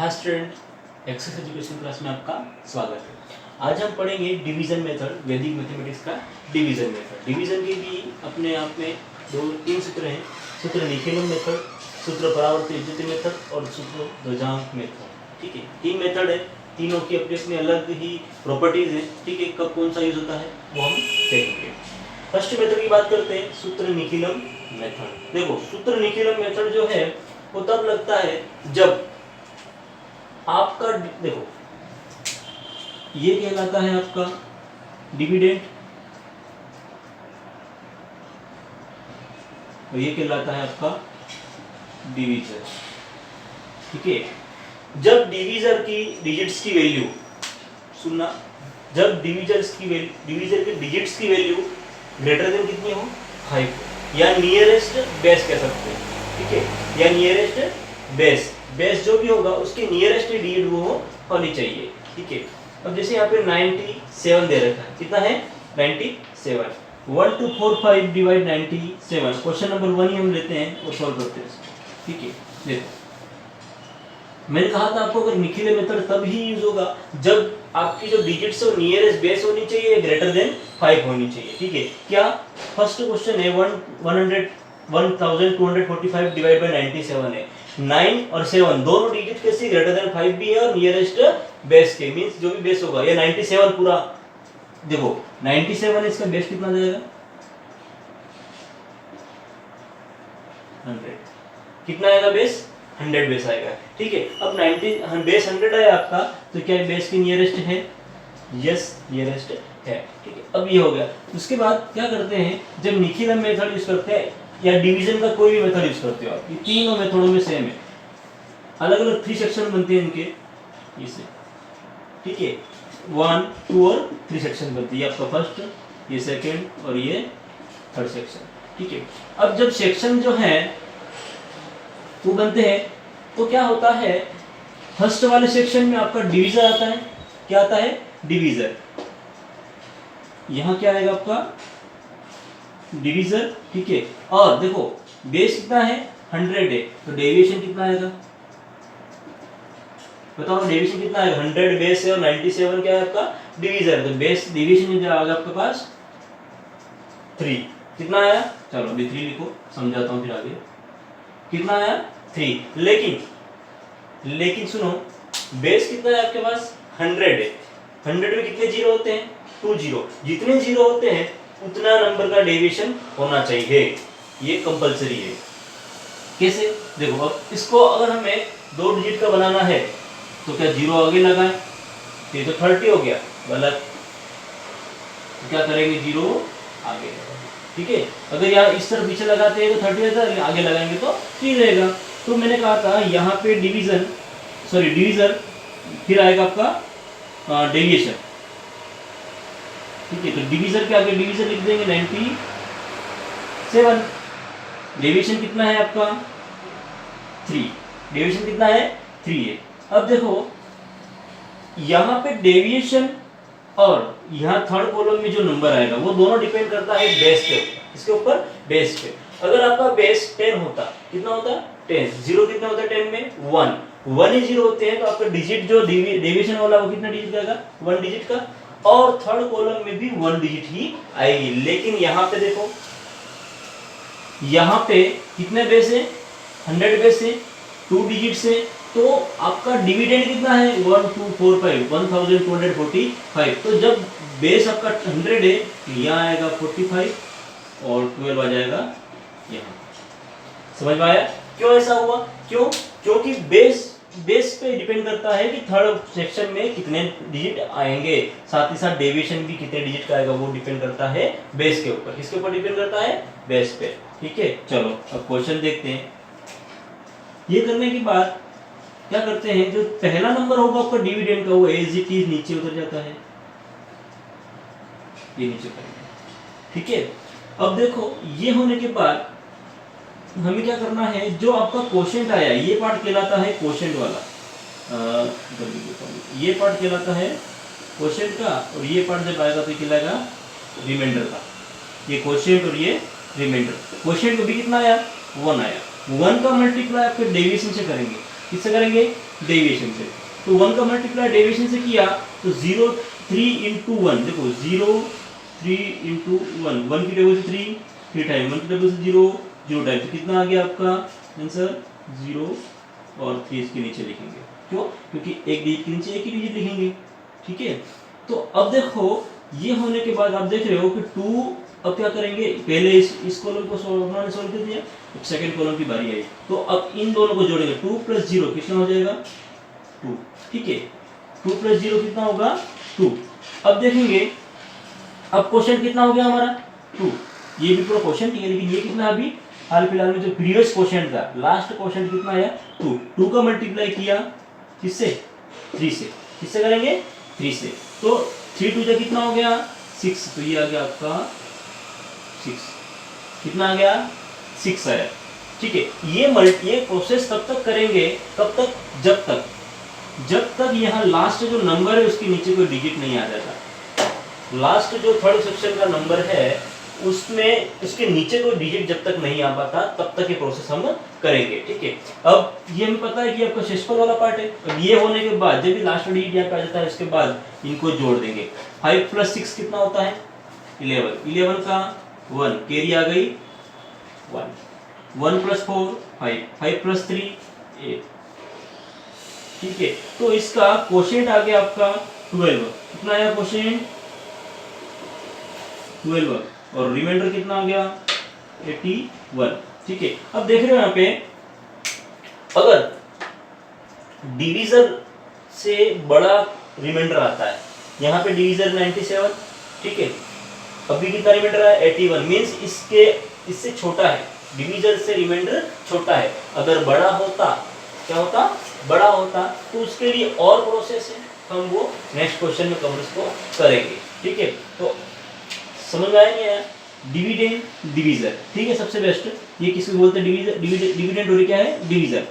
हाय student, access education class में आपका स्वागत है। आज हम पढ़ेंगे डिवीजन मेथड, वैदिक मैथमेटिक्स का डिवीजन मेथड। डिवीजन के भी अपने आप में तीन सूत्र हैं। सूत्र निखिलम मेथड, सूत्र परावर्तित विद्युत मेथड और सूत्र ध्वजांक मेथड। ठीक है, तीन मेथड है, तीनों की अपनी अपनी अलग ही प्रॉपर्टीज है। ठीक है, कब कौन सा यूज होता है वो हम देखेंगे। फर्स्ट मेथड की बात करते हैं, सूत्र निखिलम मेथड। देखो, सूत्र निखिलम मेथड जो है वो तब लगता है जब आपका, देखो ये कहलाता है आपका डिविडेंड और ये कहलाता है आपका डिवीजर। ठीक है, जब डिवीजर की डिजिट्स की वैल्यू, सुनना, जब डिवीजर के डिजिट्स की वैल्यू ग्रेटर देन कितनी हो, 5, या नियरेस्ट बेस कह सकते हैं। ठीक है, या नियरेस्ट बेस जो भी होगा उसके नियरेस्ट डिजिट वो होनी चाहिए। ठीक है, अब जैसे यहाँ पे 97 दे रखा है, कितना है 97, 1 2 4 5 डिवाइड 97। क्वेश्चन नंबर 1 ही हम लेते हैं और सॉल्व करते हैं। ठीक है, देखो मैंने कहा था आपको, अगर निखिले मेथड तब ही यूज होगा जब आपकी जो डिजिट्स है नियरेस्ट बेस होनी चाहिए, ग्रेटर देन 5 होनी चाहिए। ठीक है, क्या फर्स्ट क्वेश्चन है 1245 डिवाइड बाय 97 है, 9 और 7 दोनों डिजिट कैसे ग्रेटर देन 5 भी है और नियरेस्ट बेस के, मींस जो भी बेस होगा ये 97 पूरा। देखो 97 इसका बेस कितना जाएगा, 100। कितना आएगा बेस, 100 बेस आएगा। ठीक है, अब 90 बेस 100 है आपका, तो क्या बेस की नियरेस्ट है, यस नियरेस्ट है। ठीक है, अब ये हो गया। उसके बाद क्या करते हैं, जब निखिलम मेथड यूज करते हैं या डिवीजन का कोई भी मेथड यूज करते हो आप, ये तीनों मेथडों में सेम है, अलग अलग 3 सेक्शन बनते हैं इनके इसे। ठीक है, 1 2 और 3 सेक्शन बनती है, आपका फर्स्ट, ये सेकंड और ये थर्ड सेक्शन। ठीक है, अब जब सेक्शन जो है वो बनते हैं तो क्या होता है, फर्स्ट वाले सेक्शन में आपका डिवीजर आता है। क्या आता है, डिवीजर। यहां क्या आएगा आपका डिवीजर। ठीक है, और देखो बेस कितना है, 100 है, तो डेविएशन कितना आएगा, बताओ डेविएशन कितना आएगा, 100 बेस है और 97 क्या है आपका डिवीजर, तो बेस डेविएशन जो आएगा आपके पास 3। कितना आया, चलो अभी 3 लिखो, समझाता हूं फिर आगे। कितना आया 3, लेकिन सुनो, बेस कितना है आपके पास 100 है, 100 में कितने जीरो होते हैं, 2 जीरो, जितने जीरो होते हैं उतना नंबर का डेविएशन होना चाहिए, ये कंपलसरी है। कैसे, देखो अब इसको अगर हमें 2 डिजिट का बनाना है तो क्या जीरो आगे लगाएं, ये तो 30 हो गया, गलत, तो क्या करेंगे, जीरो आगे। ठीक है, अगर यहाँ इस तरफ पीछे लगाते हैं तो 30 रहता है, आगे लगाएंगे तो 3 रहेगा। तो मैंने कहा था यहाँ पे डिवीजर, फिर आएगा आपका डेविएशन। ठीक है, तो डिवीजर के आगे डिवीजर लिख देंगे 97, डेविएशन कितना है आपका 3, डेविएशन कितना है 3 है। अब देखो यहाँ पे डेविएशन और यहाँ थर्ड कॉलम में जो नंबर आएगा वो दोनों डिपेंड करता है बेस पे, इसके ऊपर बेस पे। अगर आपका बेस 10 होता, कितना होता 10, जीरो कितना होता है 10 में 1 ही जीरो होते हैं, तो आपका डिजिट जो डेविएशन वाला वो कितना डिजिट का आएगा, 1 डिजिट का, और थर्ड कॉलम में भी 1 डिजिट ही आएगी। लेकिन यहाँ पे देखो, यहाँ पे कितने बेस है, 100 बेस है, 2 डिजिट से, तो आपका डिविडेंड कितना है 1 2 4 5 1245। तो जब बेस आपका 100 है, यहाँ आएगा 45 और 12 आ जाएगा यहाँ। समझ में आया क्यों ऐसा हुआ, क्योंकि बेस पे डिपेंड करता है कि थर्ड सेक्शन में कितने डिजिट आएंगे, साथ ही साथ डेविएशन भी कितने डिजिट का आएगा वो डिपेंड करता है बेस के ऊपर। किसके ऊपर डिपेंड करता है, बेस पे। ठीक है, चलो अब क्वेश्चन देखते हैं। ये करने के बाद क्या करते हैं, जो पहला नंबर होगा आपका डिविडेंड का, वो एज इट इज नीचे उतर जाता है, ये नीचे करेंगे। ठीक है, अब देखो ये होने के बाद हमें क्या करना है, जो आपका क्वोशिएंट आया, ये पार्ट कहलाता है क्वोशिएंट वाला, ये पार्ट कहलाता है क्वोशिएंट का, और ये पार्ट जब आएगा तो कहलाएगा रिमाइंडर का। ये क्वोशिएंट और ये रिमाइंडर। क्वोशिएंट भी कितना आया, 1 आया, 1 का मल्टीप्लाई आपके डेविएशन से करेंगे, किससे करेंगे? डेविएशन से। तो 1 का मल्टीप्लाई डेविएशन से किया तो 0 3 इंटू 1, देखो 0 3 इंटू 1, 1 की टेबल से 3 टाइम, 1 की टेबल से 0 0 टाइम, तो कितना आ गया आपका आंसर? 0 और 3 इसके नीचे लिखेंगे। क्यों? क्योंकि एक डिजिट के नीचे एक ही डिजिट लिखेंगे। ठीक है, तो अब देखो ये होने के बाद आप देख रहे हो कि 2, अब क्या करेंगे? पहले इस कॉलम को सॉल्व कर दिया, अब सेकंड कॉलम की बारी आई, तो अब इन दोनों को जोड़ेंगे। 2 + 0 कितना हो जाएगा? 2। ठीक है, 2 + 0 कितना होगा? 2। अब देखेंगे, अब क्वेश्चन कितना हो गया हमारा? 2। ये भी पूरा क्वेश्चन ठीक है, लेकिन ये कितना अभी हाल फिलहाल में जो प्रीवियस क्वेश्चन था, लास्ट क्वेश्चन कितना आया? 2। 2 का मल्टीप्लाई किया किससे? 3 से। किससे करेंगे? 3 से। तो 3 2 कितना हो गया? 6। तो ये आ गया आपका 6। कितना आ गया? 6 आया। ठीक है, ये प्रोसेस तब तक करेंगे, कब तक? जब तक यहाँ लास्ट जो नंबर है उसके नीचे कोई डिजिट नहीं आ जाता। लास्ट जो थर्ड सेक्शन का नंबर है उसमें उसके नीचे कोई डिजिट जब तक नहीं आ पाता तब तक ये प्रोसेस हम करेंगे। ठीक है, अब ये हमें पता है कि आपका शेषफल वाला पार्ट है। अब ये होने के बाद जब भी लास्ट डिजिट यहाँ पे आ जाता है उसके बाद इनको जोड़ देंगे। 5 + 6 कितना होता है? 11। 11 का 1 कैरी आ गई 1। 1 + 4 5, 5 + 3 8। ठीक है, तो इसका क्वोशिएंट आ गया आपका 12। कितना आया क्वोशिएंट? 12। और रिमाइंडर कितना आ गया? 81। ठीक है, अब देख रहे हो यहाँ पे अगर डिवीजर से बड़ा रिमाइंडर आता है, यहाँ पे डिवीजर 97। ठीक है, अभी कितना रिमाइंडर है? 81। मींस इससे छोटा है, डिवीजर से रिमाइंडर छोटा है। अगर बड़ा होता, क्या होता? बड़ा होता, तो उसके लिए और प्रोसेस है, हम वो नेक्स्ट क्वेश्चन में कवर इसको करेंगे। ठीक है, तो समझ में आया नहीं आया? डिविडेंड डिवीजर, ठीक है, सबसे बेस्ट ये किसको बोलते हैं? डिविडेंड और क्या है? डिवीजर।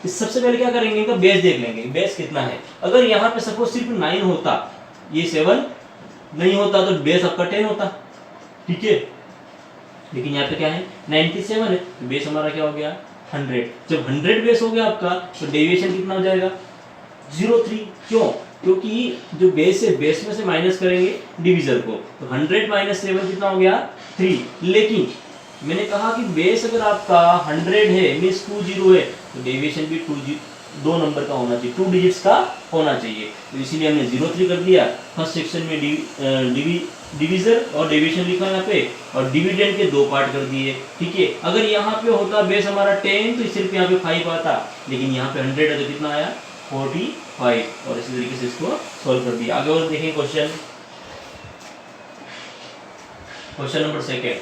इस सबसे पहले क्या करेंगे? इनका बेस देख लेंगे, बेस कितना है। अगर यहाँ पे सपोज सिर्फ 9 होता, ये 7 नहीं होता, तो बेस आपका 10 होता। ठीक है, लेकिन यहाँ पे क्या है? 97 है, तो बेस हमारा क्या हो गया? 100। जब 100 बेस हो गया आपका, तो डेविएशन कितना हो जाएगा? 0.3। क्यों? क्योंकि जो बेस है, बेस में से माइनस करेंगे डिवीजर को, तो 100 - 7 कितना हो गया? 3। लेकिन मैंने कहा कि बेस अगर आपका 100 है, मींस 20 है, तो डेविएशन भी 2 नंबर का होना चाहिए, 2 डिजिट्स का होना चाहिए। तो इसीलिए हमने 0.3 कर दिया। फर्स्ट सेक्शन में डिवीजर और डेविएशन लिखा यहाँ पे, और डिविडेंड के 2 पार्ट कर दिए। ठीक है, अगर यहाँ पे होता बेस हमारा 10, तो सिर्फ यहाँ पे 5 आता, लेकिन यहाँ पे 100 है, तो कितना आया? 45। और इसी तरीके से इसको सॉल्व कर दिया। आगे और देखेंगे क्वेश्चन नंबर 2।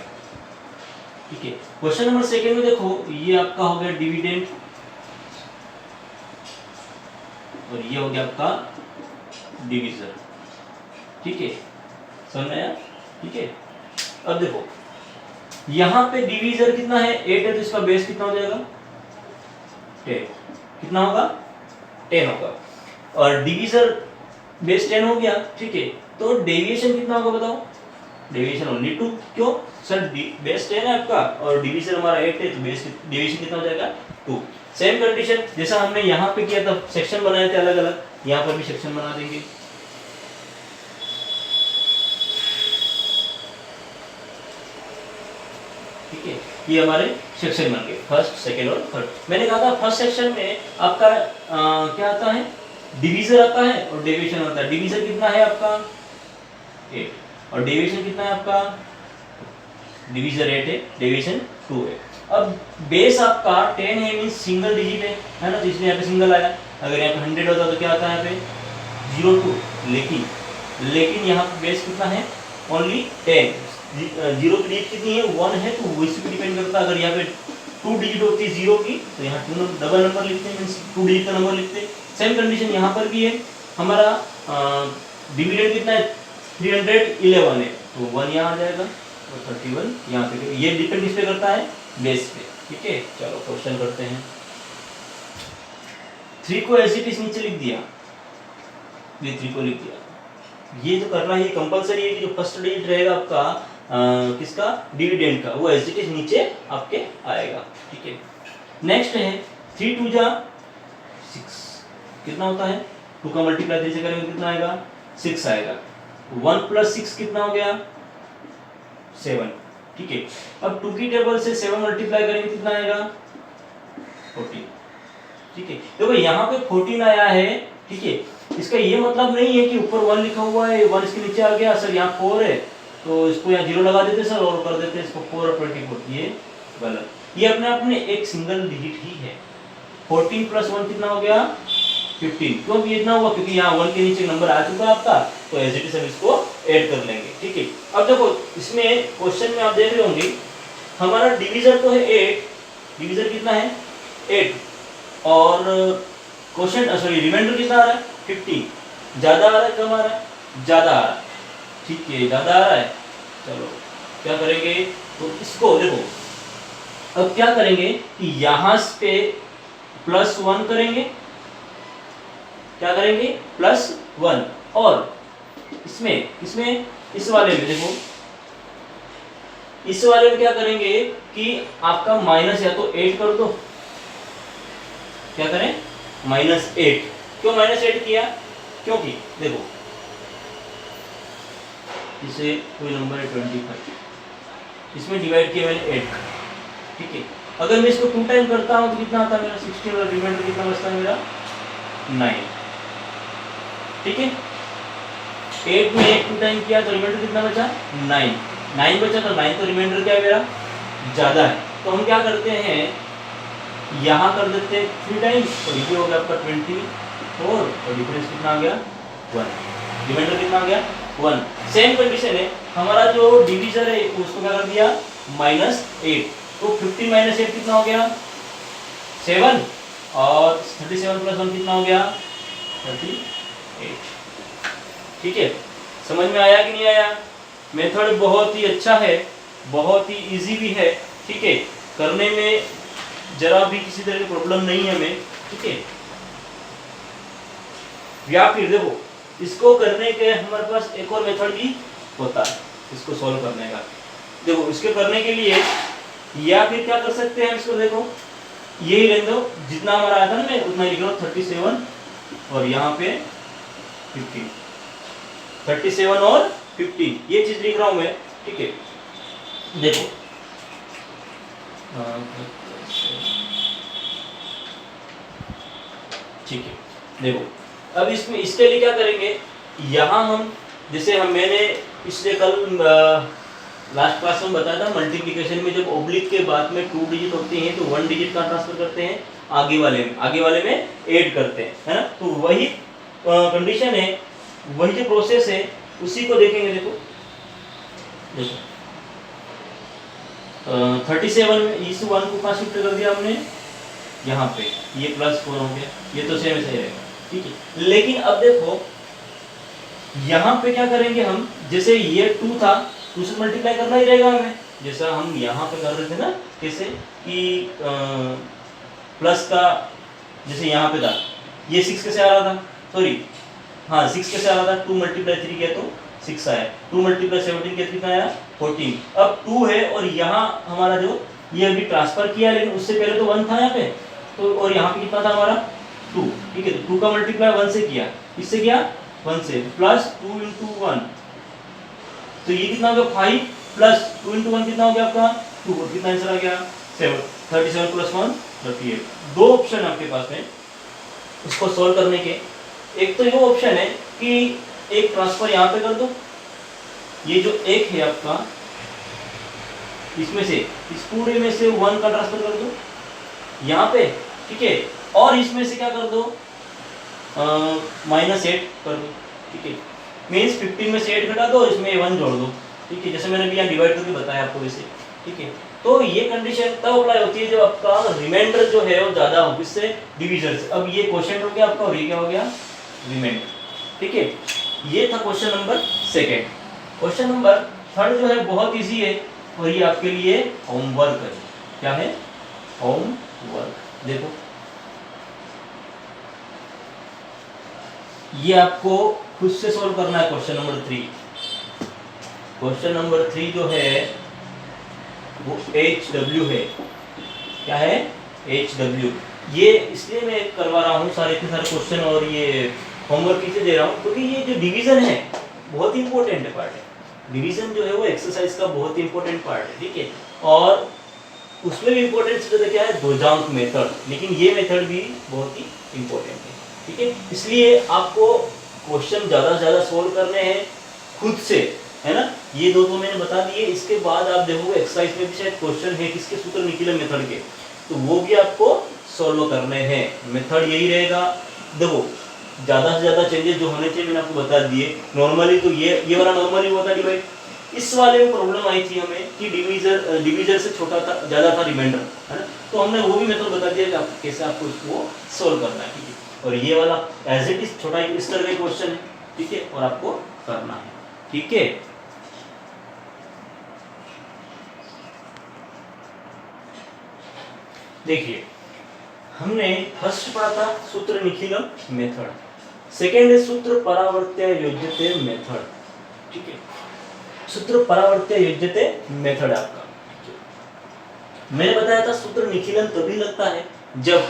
ठीक है, क्वेश्चन नंबर 2 में देखो, ये आपका हो गया डिविडेंड और ये हो गया आपका डिवीजर। ठीक है, समझ में आया? ठीक है, अब देखो यहाँ पे डिवीजर कितना है? 8 है, तो इसका बेस कितना हो जाएगा? 10। कितना होगा? 10 होगा। और डिवीजर बेस 10 हो गया। ठीक है, तो डेविएशन कितना होगा बताओ? Deviation only 2। क्यों सर? बेस 10 है आपका और डिवीजर हमारा 8 है, तो बेस डेविएशन कितना हो जाएगा? 2। सेम कंडीशन जैसा हमने यहाँ पे किया था, सेक्शन बनाए थे अलग अलग, यहाँ पर भी सेक्शन बना देंगे। ठीक है, ये हमारे सेक्शन बन गए, फर्स्ट, सेकंड और थर्ड। मैंने कहा था फर्स्ट सेक्शन में आपका क्या आता है? डिवीजर आता है और डेविएशन आता है। डिवीजर कितना है आपका? 8। और डेविएशन कितना है आपका? डिवीजर 8 है, डेविएशन 2 है। अब बेस आपका 10 है, मींस सिंगल डिजिट है ना, तो इसलिए यहाँ पे सिंगल आया। अगर यहाँ पे 100 होता तो क्या आता है? यहाँ पे 02। लेकिन यहाँ पे बेस कितना है? ओनली 10। 0 की डिजिट कितनी है? 1 है, तो वो इस पे डिपेंड करता है। अगर यहाँ पे 2 डिजिट होती है 0 की, तो यहाँ 2 डबल नंबर लिखते हैं, मींस 2 डिजिट का नंबर लिखते हैं। सेम कंडीशन यहाँ पर भी है। हमारा डिविडेंड कितना है? 311 है, तो 1 यहाँ आ जाएगा और 31 यहाँ पे। ये डिपेंड किस पे करता है? बेस पे। ठीक है, चलो क्वेश्चन करते हैं। 3 को एज इट इज नीचे लिख दिया, ये 3 को लिख दिया। ये जो करना है कंपलसरी है कि जो फर्स्ट डिजिट रहेगा आपका किसका? डिविडेंड का, वो एज इट इज नीचे आपके आएगा। ठीक है, नेक्स्ट है 3 2 जा 6 कितना होता है, 2 का मल्टीप्लाई 3 से करेंगे कितना आएगा, 6 आएगा। 1 + 6 कितना हो गया, 7। ठीक है, अब 2 की टेबल से 7 मल्टीप्लाई करेंगे कितना आएगा, 14। ठीक है, देखो यहाँ पे 14 आया है। ठीक है, इसका ये मतलब नहीं है कि ऊपर 1 लिखा हुआ है, 1 इसके नीचे आ गया सर, यहाँ 4 है तो इसको यहाँ 0 लगा देते सर और कर देते इसको 4 और 24। ये गलत, ये अपने आप में एक सिंगल डिजिट ही है। 14 + 1 कितना हो गया, 15। क्यों ये इतना हुआ, क्योंकि यहाँ 1 के नीचे नंबर आ चुका है आपका, तो एज इट इज हम इसको ऐड कर लेंगे। ठीक है, अब देखो इसमें क्वेश्चन में आप देख रहे होंगे हमारा डिवीजर तो है 8, डिवीजर कितना है 8, और क्वेश्चन सॉरी रिमाइंडर कितना आ रहा है 15। ज्यादा आ रहा है कम आ रहा है, ज्यादा आ रहा है। ठीक है, ज्यादा आ रहा है। चलो क्या करेंगे, तो इसको देखो अब क्या करेंगे कि यहां पे +1 करेंगे, क्या करेंगे +1, और इसमें इस वाले में देखो, इस वाले में क्या करेंगे कि आपका माइनस या तो 8 कर दो, क्या करें -8। क्यों -8 किया, क्योंकि देखो इसे कोई नंबर है 25, इसमें डिवाइड किया मैंने 8। ठीक है, अगर मैं इसको 2 टाइम करता हूं तो कितना आता है मेरा 16, और रिमाइंडर कितना बचता है मेरा 9। ठीक है, 8 में 8 2 टाइम किया तो रिमाइंडर कितना बचा 9 बचा, तो 9 तो रिमाइंडर क्या है मेरा ज्यादा है, तो हम क्या करते हैं यहाँ कर देते हैं 3 टाइम्स, तो ये हो गया आपका 24, और डिफरेंस कितना आ गया 1, रिमाइंडर कितना आ गया 1। सेम कंडीशन है, हमारा जो डिवीजर है उसको क्या कर दिया -8, तो 15 - 8 कितना हो गया 7, और 37 + 1 कितना हो गया 38। ठीक है, समझ में आया कि नहीं आया। मेथड बहुत ही अच्छा है, बहुत ही इजी भी है। ठीक है, करने में जरा भी किसी तरह की प्रॉब्लम नहीं है हमें। ठीक है, या फिर देखो इसको करने के हमारे पास एक और मेथड भी होता है इसको सॉल्व करने का। देखो इसके करने के लिए या फिर क्या कर सकते हैं इसको, देखो यही रहने दो, जितना हमारा आया था ना मैं उतना लिख रहा हूँ 37, और यहाँ पे 15, 37 और 15 ये चीज लिख रहा हूँ मैं। ठीक है, देखो ठीक है, देखो अब इसमें इसके लिए क्या करेंगे, यहाँ हम जैसे मैंने पिछले कल लास्ट क्लास में बताया था मल्टीप्लिकेशन में जब ओब्लिक के बाद में 2 डिजिट होते हैं तो 1 डिजिट का ट्रांसफर करते हैं आगे वाले में ऐड करते हैं, है ना। तो वही कंडीशन है, वही जो प्रोसेस है उसी को देखेंगे। देखो 37 में इस 1 को कहाँ शिफ्ट कर दिया हमने, यहाँ पे, ये +4 हो गया, ये तो सेम ऐसे रहेगा। ठीक है, लेकिन अब देखो यहाँ पे क्या करेंगे हम, जैसे ये 2 था, 2 से मल्टीप्लाई करना ही रहेगा हमें, जैसा हम यहाँ पे कर रहे थे ना, कैसे कि प्लस का, जैसे यहाँ पे था ये 6 कैसे आ रहा था, सॉरी हाँ 6 कैसे आ रहा था, 2 × 3 किया तो 6 आया, 2 × 17 किया कितना आया 14। अब 2 है और यहाँ हमारा जो ये अभी ट्रांसफर किया, लेकिन उससे पहले तो 1 था यहाँ पे, तो और यहाँ पे कितना था हमारा 2। ठीक है, तो 2 का मल्टीप्लाई 1 से किया, इससे किया 1 से, +2 × 1, तो ये कितना हो गया 5, +2 × 1 कितना हो गया आपका 2, और कितना आंसर आ गया 7, 37 + 1 38। दो ऑप्शन आपके पास में इसको सॉल्व करने के। एक तो ये ऑप्शन है कि एक ट्रांसफर यहाँ पे कर दो, ये जो एक है आपका इसमें से, इस पूरे में से 1 का ट्रांसफर कर दो यहाँ पे। ठीक है, और इसमें से क्या कर दो -8 कर दो। ठीक है, मीन्स 15 में से 8 घटा दो, इसमें 1 जोड़ दो। ठीक है, जैसे मैंने भी यहाँ डिवाइड करके बताया आपको वैसे। ठीक है, तो ये कंडीशन तब अप्लाई होती है जब आपका रिमाइंडर जो है वो ज्यादा हो किससे, डिवीजर से। अब ये क्वेश्चन हो गया आपका, और ये क्या हो गया रिमाइंडर। ठीक है, ये था क्वेश्चन नंबर 2। क्वेश्चन नंबर 3 जो है बहुत इजी है, और ये आपके लिए होमवर्क है। क्या है होमवर्क, देखो ये आपको खुद से सॉल्व करना है। क्वेश्चन नंबर 3, क्वेश्चन नंबर 3 जो है वो HW है। क्या है HW, ये इसलिए मैं करवा रहा हूँ सारे इतने सारे क्वेश्चन और ये होमवर्क इसलिए दे रहा हूँ क्योंकि ये जो डिवीजन है बहुत ही इंपॉर्टेंट पार्ट है। डिवीजन जो है वो एक्सरसाइज का बहुत ही इंपॉर्टेंट पार्ट है, ठीक है। और उसमें भी इंपॉर्टेंस क्या है, द्विजांक मेथड, लेकिन ये मेथड भी बहुत ही इंपॉर्टेंट है, ठीक है। इसलिए आपको क्वेश्चन ज़्यादा से ज़्यादा सोल्व करने हैं खुद से, है ना। ये दो मैंने बता दिए। इसके बाद आप देखोगे एक्सरसाइज में भी शायद क्वेश्चन है किसके, सूत्र निखिलन मेथड के, तो वो भी आपको सॉल्व करने हैं। मेथड यही रहेगा। देखो ज़्यादा से ज़्यादा चेंजेस जो होने चाहिए मैंने आपको बता दिए। नॉर्मली तो ये वाला नॉर्मली हुआ था डिवाइड, इस वाले में प्रॉब्लम आई थी हमें कि डिवीजर से छोटा था, ज़्यादा था रिमाइंडर, है ना। तो हमने वो भी मेथड बता दिया कि आप कैसे आपको इसको सोल्व करना है, ठीक है। और ये वाला एज इट इज छोटा इस तरह का क्वेश्चन है, ठीक है, और आपको करना है, ठीक है। देखिए हमने फर्स्ट पढ़ा था सूत्र निखिलम मेथड, सेकेंड है सूत्र परावर्त्य योज्यते मेथड, ठीक है। सूत्र परावर्त्य योज्यते मेथड आपका मैंने बताया था सूत्र निखिलन तभी लगता है जब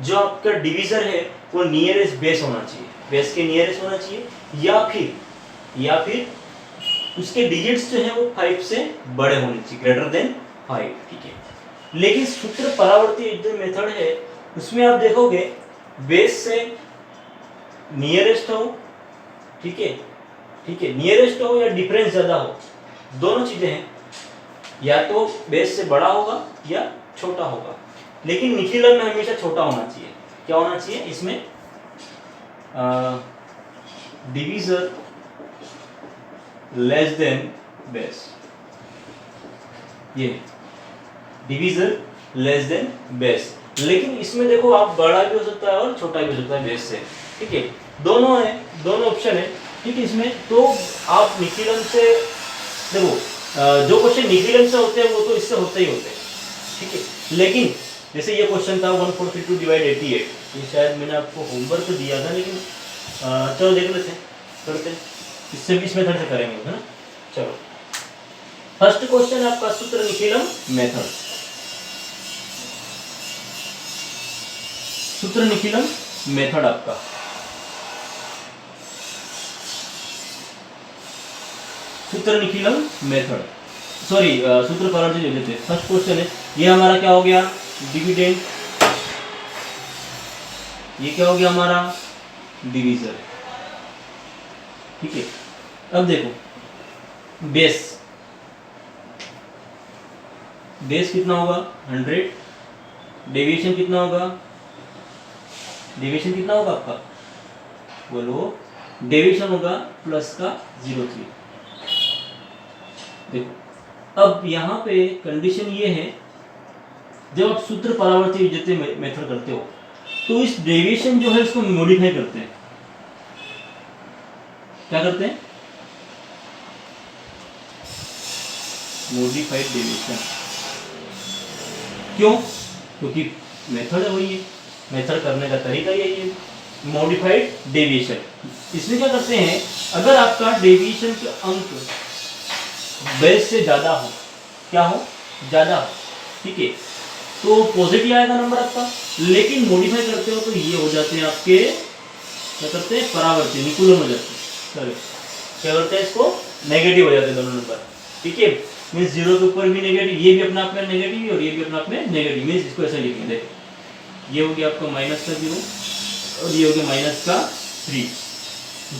जो आपका डिवीजर है वो नियरेस्ट बेस होना चाहिए, बेस के नियरेस्ट होना चाहिए, या फिर उसके डिजिट्स जो है वो 5 से बड़े होने चाहिए, ग्रेटर देन 5, ठीक है। लेकिन सूत्र परावर्ती जो मेथड है उसमें आप देखोगे बेस से नियरेस्ट हो, ठीक है, नियरेस्ट हो या डिफरेंस ज्यादा हो, दोनों चीजें हैं, या तो बेस से बड़ा होगा या छोटा होगा। लेकिन निखिलन में हमेशा छोटा होना चाहिए। क्या होना चाहिए इसमें, डिवीजर लेस देन बेस, ये डिवीजर लेस देन बेस। लेकिन इसमें देखो आप बड़ा भी हो सकता है और छोटा भी हो सकता है बेस से, ठीक है, दोनों है, दोनों ऑप्शन है, ठीक है। इसमें तो आप निखिलन से देखो, जो क्वेश्चन निखिलन से होते हैं वो तो इससे होते ही होते हैं, ठीक है। लेकिन जैसे ये क्वेश्चन था 1432 डिवाइड 88, ये शायद मैंने आपको होमवर्क दिया था, लेकिन चलो देख लेते हैं, करते हैं, इससे भी इस मेथड से करेंगे, है ना। चलो फर्स्ट क्वेश्चन है आपका सूत्र निखिलम मेथड, सूत्र निखिलम मेथड आपका सूत्र निखिलम मेथड, सॉरी सूत्र परावर्ती योज्यते। फर्स्ट क्वेश्चन है, ये हमारा क्या हो गया, डिविडेंड, ये क्या हो गया हमारा डिवीजर, ठीक है। अब देखो बेस कितना होगा 100, डेविएशन कितना होगा, आपका बोलो, डेविएशन होगा प्लस का 0.3। देखो अब यहाँ पे कंडीशन ये है, जब आप सूत्र परावर्ती योज्यते मेथड करते हो तो इस डेविएशन जो है इसको मॉडिफाई करते हैं। क्या करते हैं, मॉडिफाइड डेविएशन। क्यों, क्योंकि मेथड है वही है, मेथड करने का तरीका यही है, मॉडिफाइड डेविएशन। इसमें क्या करते हैं, अगर आपका डेविएशन के अंक बेस से ज्यादा हो, क्या हो, ज्यादा हो, ठीक है, तो पॉजिटिव आएगा नंबर आपका। लेकिन मॉडिफाई करते हो तो ये हो जाते हैं आपके, क्या करते हैं, परावर्ती, निकुलन हो जाते हैं, क्या करते हैं, इसको नेगेटिव हो जाते हैं दोनों नंबर, ठीक है। मीन्स 0 के ऊपर भी नेगेटिव, ये भी अपना आप में नेगेटिव और ये भी अपना आप में नेगेटिव, मीन्स इसको ऐसा लिखेंगे, देखो ये हो गया आपका माइनस का 0 और ये हो गया माइनस का 3।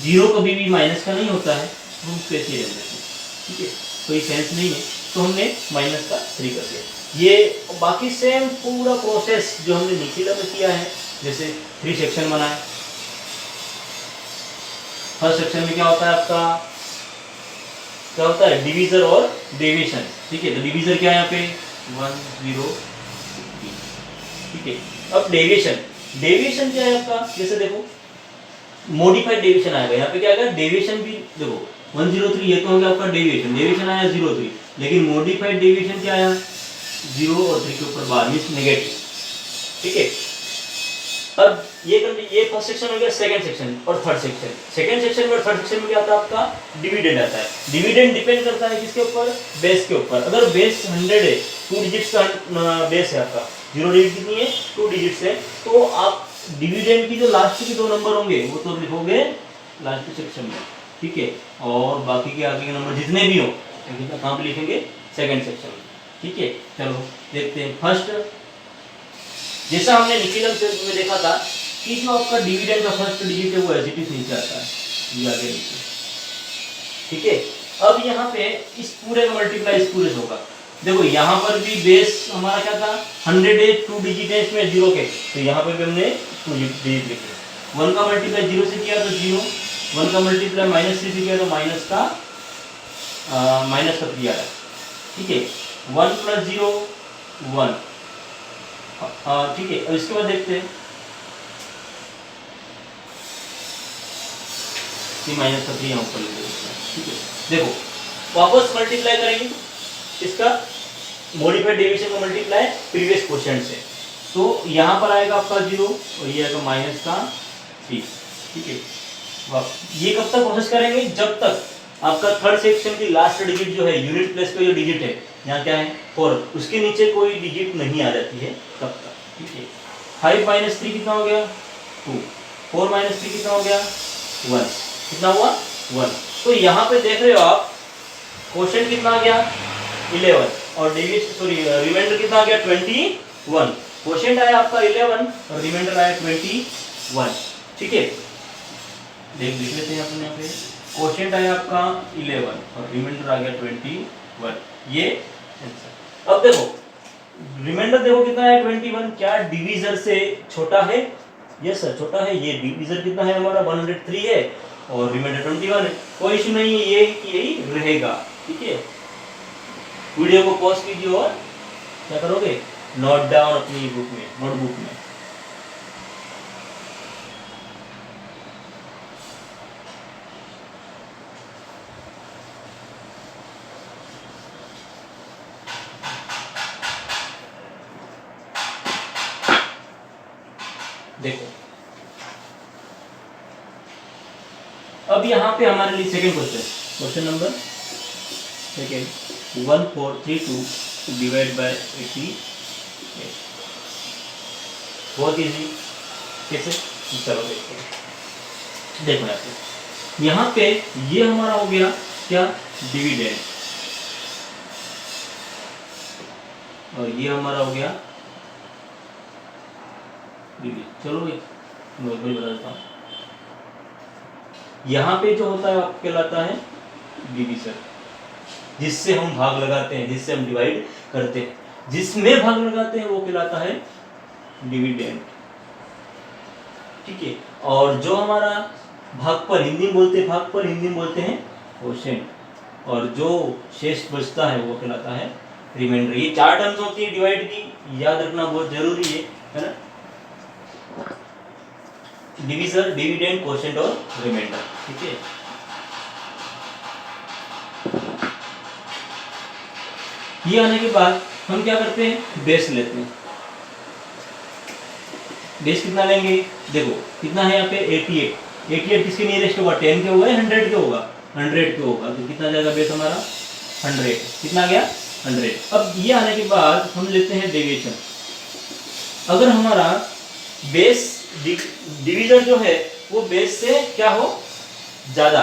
0 कभी भी माइनस का नहीं होता है, हम उसको ऐसे ही रख देते हैं, ठीक है, कोई सेंस नहीं है, तो हमने माइनस का 3 कर दिया। ये बाकी सेम पूरा प्रोसेस जो हमने निखिला में किया है, जैसे 3 सेक्शन बनाए। फर्स्ट सेक्शन में क्या होता है आपका, क्या होता है, डिवीजर और डेविएशन, ठीक है। तो डिवीजर क्या है यहाँ पे 1 0, ठीक है। अब डेविएशन क्या है आपका, जैसे देखो मॉडिफाइड डेविएशन आएगा, यहाँ पे क्या आएगा, डेविएशन भी देखो 103, ये तो हो गया आपका डेविएशन आया 0.3, लेकिन मॉडिफाइड डेविएशन क्या आया 0 और 3 के ऊपर बार, मींस नेगेटिव, ठीक है। अब ये फर्स्ट सेक्शन हो गया, सेकंड सेक्शन और थर्ड सेक्शन। सेकंड सेक्शन में और थर्ड सेक्शन में क्या आता है आपका, डिविडेंड आता है। डिविडेंड डिपेंड करता है किसके ऊपर, बेस के ऊपर। अगर बेस 100 है, 2 डिजिट्स का बेस है आपका, 0 डिजिट कितनी है, 2 डिजिट्स है, तो आप डिविडेंड की जो लास्ट के 2 नंबर होंगे वो तो लिखोगे लास्ट सेक्शन में, ठीक है। और बाकी के आगे के नंबर जितने भी हो कहाँ पे लिखेंगे, सेकंड सेक्शन में, ठीक है। चलो देखते हैं। फर्स्ट, जैसा हमने निखिलम से में देखा था कि जो आपका डिविडेंड का फर्स्ट डिजिट है वो एज इट इज नीचे आता है, ये आगे नीचे, ठीक है। अब यहाँ पे इस पूरे का मल्टीप्लाई इस पूरे से होगा। देखो यहाँ पर भी बेस हमारा क्या था, 100 है, 2 डिजिट है इसमें 0 के, तो यहाँ पे भी हमने 2 डिजिट लिखे। 1 का मल्टीप्लाई 0 से किया तो 0, 1 का मल्टीप्लाई -3 से किया तो माइनस का 3 आ रहा है, ठीक है। 1 + 0 1, ठीक है। अब इसके बाद देखते हैं -3 यहाँ ऊपर लिख देते हैं, ठीक है। देखो वापस मल्टीप्लाई करेंगे इसका, मॉडिफाइड डेविएशन का मल्टीप्लाई प्रीवियस क्वोशिएंट से, तो यहाँ पर आएगा आपका 0 और ये आएगा -3, ठीक है। ये कब तक प्रोसेस करेंगे, जब तक आपका थर्ड सेक्शन की लास्ट डिजिट जो है, यूनिट प्लेस पे जो डिजिट है, यहाँ क्या है 4, उसके नीचे कोई डिजिट नहीं आ जाती है तब तक, ठीक है। 5 - 3 कितना हो गया, 2, 4 - 3 कितना हो गया, 1, कितना हुआ 1। तो यहाँ पे देख रहे हो आप, क्वोशिएंट कितना आ गया 11 और रिमाइंडर कितना आ गया 21। क्वोशिएंट आया आपका 11 और रिमाइंडर आया 21, ठीक है। देख लेते हैं अपन यहाँ पे, क्वोशिएंट आया आपका 11 और रिमाइंडर आ गया 21, ये आंसर। अब देखो रिमाइंडर देखो कितना है 21, क्या डिवीजर से छोटा है, यस सर छोटा है। ये डिवीजर कितना है हमारा 103 है और रिमाइंडर 21 है, कोई इशू नहीं है, ये यही रहेगा, ठीक है। वीडियो को पॉज कीजिए और क्या करोगे, नोट डाउन अपनी बुक में, नोटबुक में। देखो अब यहाँ पे हमारे लिए second question number second, 1432 divide by 80, बहुत इजी, कैसे, चलो देखते हैं। देखो यहाँ पे ये हमारा हो गया क्या, डिविडेंड, और ये हमारा हो गया डिविडेंड। चलो नॉर्मल बता देता हूँ। यहाँ पे जो होता है आपको कहलाता है डिवीजन, जिससे हम भाग लगाते हैं, जिससे हम डिवाइड करते हैं, जिसमें भाग लगाते हैं वो कहलाता है डिविडेंड, ठीक है। और जो हमारा भाग पर हिंदी में बोलते हैं क्वोशिएंट, और जो शेष बचता है वो कहलाता है रिमाइंडर। ये 4 टर्म्स होती है डिवाइड की, याद रखना बहुत जरूरी है ना, डिवीजर, डिविडेंड, क्वोशिएंट और रिमाइंडर, ठीक है। ये आने के बाद हम क्या करते हैं, बेस लेते हैं। बेस कितना लेंगे, देखो कितना है यहाँ पे 88 किसके नियरेस्ट होगा, 10 के होगा या 100 के होगा, 100 के होगा, तो कितना जाएगा बेस हमारा 100, कितना गया 100। अब ये आने के बाद हम लेते हैं डेविएशन। अगर हमारा बेस डिवीजर जो है वो बेस से क्या हो, ज्यादा,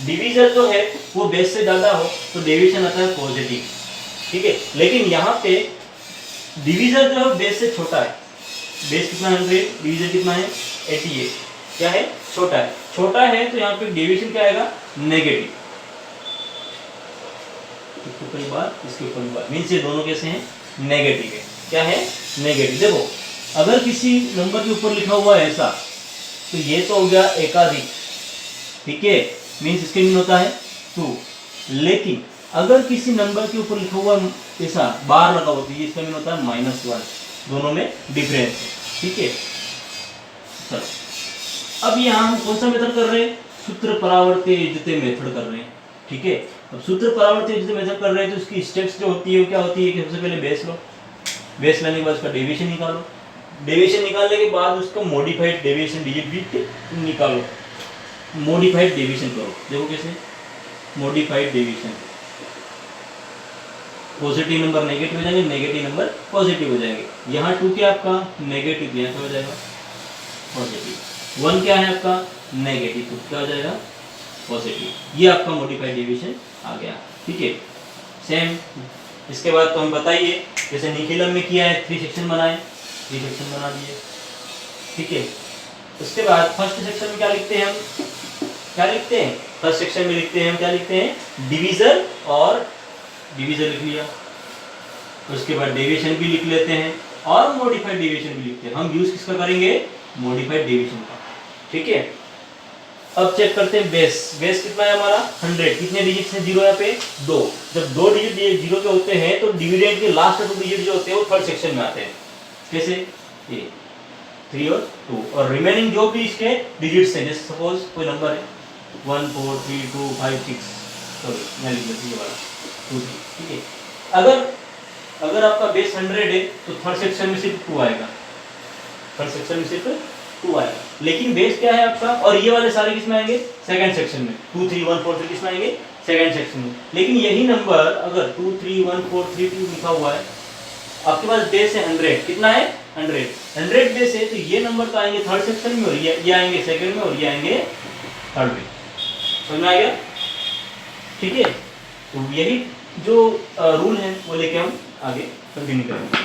डिवीजर जो है वो बेस से ज्यादा हो तो डेविएशन आता है पॉजिटिव, ठीक है। लेकिन यहाँ पे डिवीजर जो है बेस से छोटा है, बेस कितना है 100, डिवीजर कितना है 88, क्या है छोटा है, तो यहाँ पे डेविएशन क्या आएगा नेगेटिव, इसके ऊपर बार, इसके ऊपर बार, मींस ये दोनों कैसे हैं, नेगेटिव है, क्या है नेगेटिव। देखो अगर किसी नंबर के ऊपर लिखा हुआ है ऐसा, तो ये तो हो गया एकाधिक, ठीक है, मींस इसके मीन होता है 2। लेकिन अगर किसी नंबर के ऊपर लिखा हुआ ऐसा बार लगा हुआ, तो ये इसका मीन होता है -1, दोनों में डिफरेंस है, ठीक है। चलो अब यहाँ हम कौन सा मेथड कर रहे हैं, सूत्र परावर्तित मेथड कर रहे हैं, ठीक है। अब सूत्र परावर्तित मेथड कर रहे हैं तो उसकी स्टेप्स जो होती है क्या होती है कि सबसे पहले बेस लो, बेस लेने के बाद उसका डेविएशन निकालो, डेविएशन निकालने के बाद उसका मॉडिफाइड डेविएशन डिजिट भी निकालो, मॉडिफाइड डेविएशन करो। देखो कैसे, modified deviation, positive number negative हो जाएंगे, नेगेटिव नंबर पॉजिटिव हो जाएंगे। यहाँ 2 क्या आपका नेगेटिव, यहाँ क्या हो जाएगा पॉजिटिव। 1 क्या है आपका नेगेटिव, तो क्या हो जाएगा पॉजिटिव। ये आपका मॉडिफाइड डेविएशन आ गया, ठीक है। सेम इसके बाद तो हम बताइए, जैसे निखिलम में किया है 3 सेक्शन बनाए, 3 सेक्शन बना दिए, ठीक है। उसके बाद फर्स्ट सेक्शन में क्या लिखते हैं हम, क्या लिखते हैं फर्स्ट सेक्शन में लिखते हैं हम, क्या लिखते हैं डिवीजर, और डिवीजर लिख लिया। उसके बाद डेविएशन भी लिख लेते हैं और मॉडिफाइड डेविएशन भी लिखते हैं। हम यूज किसका करेंगे, मॉडिफाइड डेविएशन का, ठीक है। अब चेक करते हैं बेस, बेस कितना है हमारा 100, कितने डिजिट हैं जीरो यहाँ पे 2। जब 2 डिजिट जीरो के होते हैं तो डिविडेंड के लास्ट 2 डिजिट जो होते हैं वो थर्ड सेक्शन में आते हैं। कैसे, ये 3 और 2, और रिमेनिंग जो भी इसके डिजिट्स हैं, जैसे सपोज कोई नंबर है 1 4 3 2 5 6, सॉरी मैं लिख लेती हूँ 2 3, ठीक है। अगर आपका बेस 100 है तो थर्ड सेक्शन में सिर्फ 2 आएगा, थर्ड सेक्शन में सिर्फ 2 आएगा। लेकिन बेस क्या है आपका, और ये वाले सारे किस में आएंगे सेकंड सेक्शन में, 2 3 1 4 3 किस में आएंगे सेकंड सेक्शन में। लेकिन यही नंबर अगर 2 3 1 4 3 2 लिखा हुआ है, आपके पास बेस है 100, कितना है 100 बेस है, तो ये नंबर तो आएंगे थर्ड सेक्शन में, और ये आएंगे सेकंड में, और ये आएंगे थर्ड में। समझ में आ गया, ठीक है। तो यही जो रूल है वो लेके हम आगे कंटिन्यू करेंगे।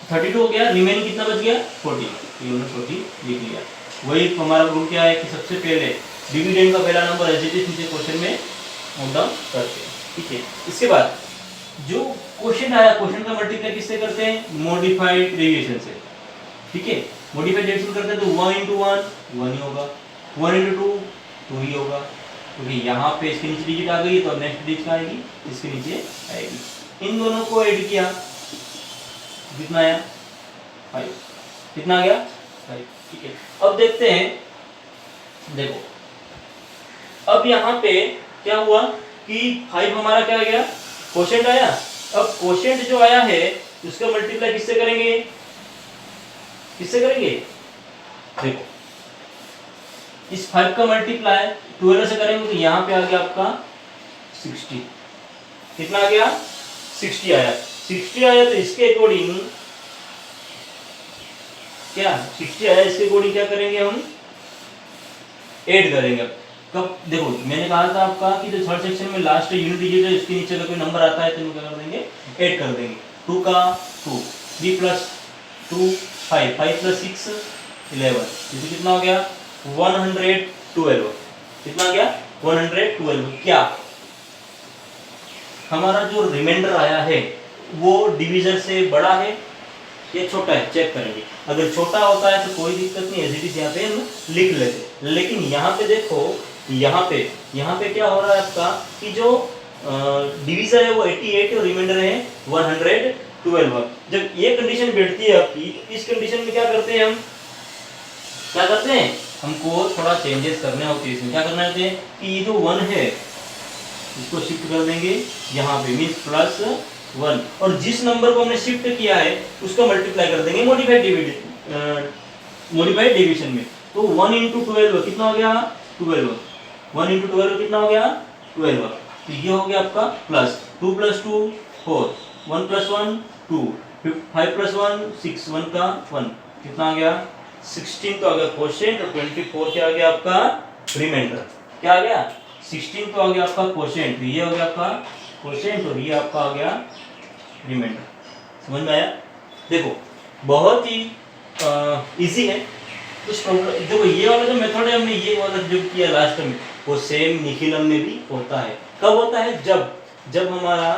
32 हो गया, रिमेनिंग कितना बच गया 40, ये हमने 40 लिख लिया। वही हमारा रूल क्या है कि सबसे पहले डिविडेंड का पहला नंबर एज इट इज नीचे क्वेश्चन में नोट डाउन करते हैं, ठीक है। इसके बाद जो क्वेश्चन आया, क्वेश्चन का मल्टीप्लाई किससे करते हैं, मॉडिफाइड डेविएशन से, ठीक है। मॉडिफाइड डेविएशन करते हैं तो 1 × 1 1 ही होगा, 1 × 2 2 ही होगा, क्योंकि यहाँ पे इसके नीचे डिजिट आ गई तो नेक्स्ट डिजिट क्या आएगी, इसके नीचे आएगी। इन दोनों को ऐड किया, कितना आया 5, कितना आ गया 5, ठीक है। अब देखते हैं, देखो अब यहाँ पे क्या हुआ कि 5 हमारा क्या आ गया क्वोशिएंट आया। अब क्वोशिएंट जो आया है उसका मल्टीप्लाई किससे करेंगे, किससे करेंगे, देखो इस 5 का मल्टीप्लाई 12 से करेंगे तो यहाँ पे आ गया आपका 60, कितना आ गया 60 आया। 60 आया तो इसके अकॉर्डिंग क्या 60 आया, इसके अकॉर्डिंग क्या करेंगे हम, ऐड करेंगे। कब, देखो मैंने कहा था आपका कि जो थर्ड सेक्शन में लास्ट यूनिट डिजिट है उसके नीचे अगर कोई नंबर आता है तो क्या कर देंगे, ऐड कर देंगे। 2 का 2, 3 + 2 5, 5 + 6 11, इसे कितना हो गया 112, कितना आ गया 112। क्या हमारा जो रिमाइंडर आया है वो डिवीजर से बड़ा है या छोटा है, चेक करेंगे। अगर छोटा होता है तो कोई दिक्कत नहीं, एज इट इज यहाँ पे हम लिख लेते। लेकिन यहाँ पे देखो, यहाँ पे क्या हो रहा है आपका कि जो डिवीजर है वो 88 और रिमाइंडर है 112। जब ये कंडीशन बैठती है आपकी, इस कंडीशन में क्या करते हैं हम, क्या करते हैं, हमको थोड़ा चेंजेस करने होते हैं। इसमें क्या करना होते हैं कि ये जो 1 है इसको शिफ्ट कर देंगे यहाँ पे, मींस +1, और जिस नंबर को हमने शिफ्ट किया है उसका मल्टीप्लाई कर देंगे मॉडिफाइड डिवीजन में। तो 1 × 12 कितना हो गया 12, 1 × 12 कितना हो गया 12। तो ये हो गया आपका प्लस 2 + 2 4, 1 + 1 2, 5 + 1 6, 1 का 1, कितना आ गया 16 तो आ गया क्वोशिएंट, और 24 क्या आ गया आपका रिमाइंडर। क्या आ गया 16 तो आ गया आपका क्वोशिएंट, ये हो गया आपका क्वोशिएंट, और ये आपका आ गया रिमाइंडर। समझ में आया, देखो बहुत ही इजी है। कुछ प्रॉब्लम, देखो ये वाला जो मेथड है हमने ये वाला जो किया लास्ट में वो सेम निखिलम में भी होता है। कब होता है, जब हमारा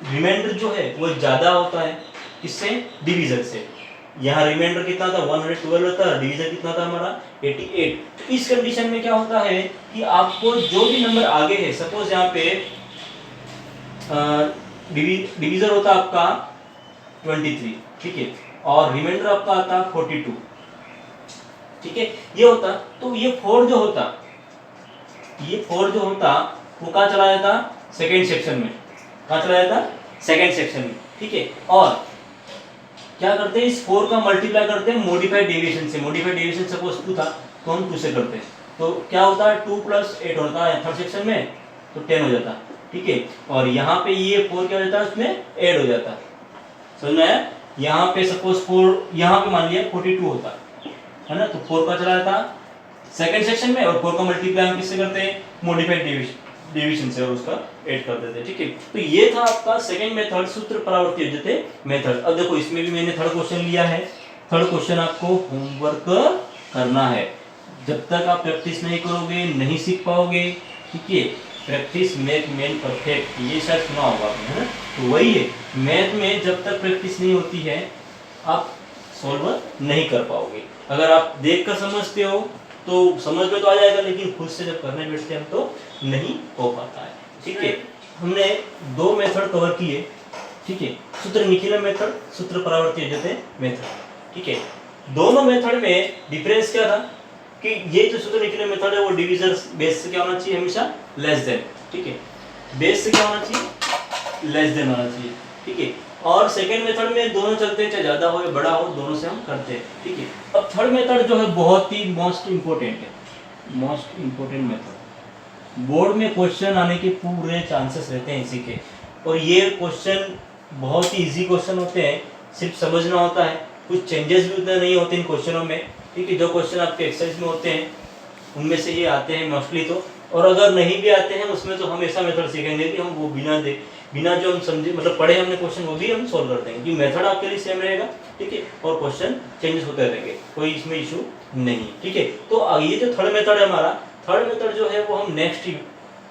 रिमाइंडर जो है वो ज्यादा होता है किससे, डिवीजर से। यहाँ रिमाइंडर कितना था 112 था, डिवीजर कितना था हमारा 88। तो इस कंडीशन में क्या होता है कि आपको जो भी नंबर आगे है, सपोज यहाँ पे डिवीजर होता आपका 23, ठीक है, और रिमाइंडर आपका आता 42, ठीक है, ये होता। तो ये 4 जो होता वो कहाँ चला जाता सेकेंड सेक्शन में, कहाँ चला जाता सेकेंड सेक्शन में, ठीक है। और क्या करते हैं, इस 4 का मल्टीप्लाई करते हैं मॉडिफाइड डेविएशन से। मॉडिफाइड डेविएशन सपोज 2 था तो हम 2 से करते हैं, तो क्या होता है 2 + 8 होता है थर्ड सेक्शन में, तो 10 हो जाता, ठीक है। और यहाँ पे ये 4 क्या हो जाता है, उसमें ऐड हो जाता, समझ में आया। यहाँ पे सपोज 4, यहाँ पे मान लिया 42 होता है ना, तो 4 का चला जाता सेकंड सेक्शन में, और 4 का मल्टीप्लाई हम किससे करते हैं, मॉडिफाइड डिवीजन से, और उसका ऐड कर देते हैं, ठीक है। तो ये था आपका सेकंड मेथड, सूत्र परावर्ती योज्यते मेथड। अब देखो इसमें भी मैंने थर्ड क्वेश्चन लिया है। थर्ड क्वेश्चन आपको होमवर्क करना है, जब तक आप प्रैक्टिस नहीं करोगे नहीं सीख पाओगे, ठीक है। प्रैक्टिस मेक मैन परफेक्ट, ये शायद सुना होगा आपने, है ना। तो वही है, मैथ में जब तक प्रैक्टिस नहीं होती है आप सॉल्व नहीं कर पाओगे। अगर आप देखकर समझते हो तो समझ में तो आ जाएगा, लेकिन खुद से जब करने बैठते हैं तो नहीं हो पाता है, ठीक है। हमने 2 मेथड कवर किए, ठीक है, सूत्र निखिलन मेथड, सूत्र परावर्ती योज्यते मेथड, ठीक है। दोनों मेथड में डिफरेंस क्या था कि ये जो सूत्र निखिलन मेथड है वो डिवीजर बेस से क्या होना चाहिए, हमेशा लेस देन, ठीक है। बेस से क्या होना चाहिए, लेस देन होना चाहिए, ठीक है। और सेकेंड मेथड में दोनों चलते हैं, चाहे ज्यादा हो या बड़ा हो, दोनों से हम करते हैं, ठीक है। अब थर्ड मेथड जो है बहुत ही मोस्ट इंपोर्टेंट है, मोस्ट इंपोर्टेंट मेथड। बोर्ड में क्वेश्चन आने के पूरे चांसेस रहते हैं इसी के, और ये क्वेश्चन बहुत ही इजी क्वेश्चन होते हैं, सिर्फ समझना होता है, कुछ चेंजेस भी उतने नहीं होते इन क्वेश्चनों में, ठीक है। जो क्वेश्चन आपके एक्सरसाइज में होते हैं उनमें से ये आते हैं मोस्टली तो, और अगर नहीं भी आते हैं उसमें तो हम ऐसा मेथड सीखेंगे कि हम वो बिना जो हम समझे, मतलब पढ़े हमने क्वेश्चन, वो भी हम सॉल्व कर देंगे, कि मेथड आपके लिए सेम रहेगा, ठीक है, और क्वेश्चन चेंजेस होते रहेंगे, कोई इसमें इशू नहीं, ठीक है। तो ये जो थर्ड मेथड है हमारा, थर्ड मेथड जो है वो हम नेक्स्ट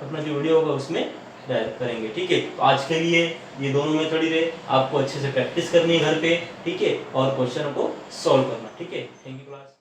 अपना जो वीडियो होगा उसमें डायरेक्ट करेंगे, ठीक है। तो आज के लिए ये दोनों मेथड ही रहे, आपको अच्छे से प्रैक्टिस करनी है घर पे, ठीक है, और क्वेश्चन को सॉल्व करना, ठीक है। Thank you class.